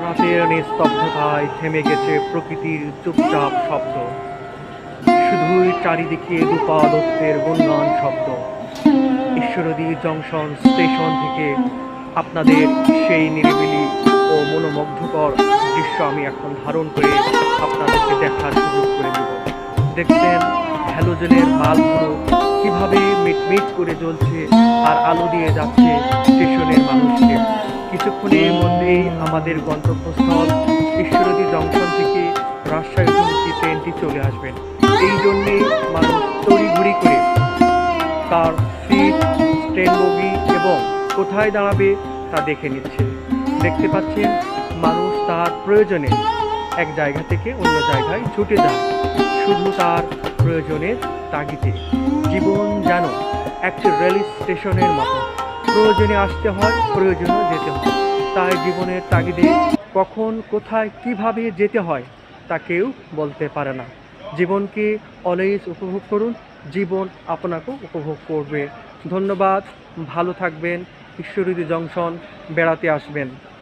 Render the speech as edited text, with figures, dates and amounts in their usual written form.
রাতের নিস্তব্ধতায় থেমে গেছে প্রকৃতির চুপচাপ শব্দ, শুধুই চারিদিকে রূপালোকের গুণগান শব্দ। ঈশ্বরদী জংশন স্টেশন থেকে আপনাদের সেই নিরিবিলি ও মনোমুগ্ধকর দৃশ্য আমি এখন ধারণ করে আপনাদেরকে দেখার সুযোগ করে দেব। দেখছেন হ্যালোজেনের বাল্বগুলো কিভাবে মিটমিট করে জ্বলছে আর আলো দিয়ে যাচ্ছে স্টেশনের মানুষকে। কিছুক্ষণের মধ্যেই আমাদের গন্তব্যস্থল ঈশ্বরদী জংশন থেকে রাজশাহী অভিমুখী ট্রেনটি চলে আসবেন। এই জন্যেই মানুষ তড়িঘড়ি করে তার সিট, ট্রেন বগি এবং কোথায় দাঁড়াবে তা দেখে নিচ্ছে। দেখতে পাচ্ছেন মানুষ তার প্রয়োজনে এক জায়গা থেকে অন্য জায়গায় ছুটে যায়, শুধু তার প্রয়োজনের তাগিদে। জীবন যেন একটি রেল স্টেশনের মতো, প্রয়োজনে আসতে হয়, প্রয়োজনে যেতে হয়। তাই জীবনের তাগিদে কখন কোথায় কিভাবে যেতে হয় তা কেউ বলতে পারে না। জীবনকে অলওয়েজ উপভোগ করুন, জীবন আপনাকেও উপভোগ করবে। ধন্যবাদ, ভালো থাকবেন। ঈশ্বরদী জংশন বেড়াতে আসবেন।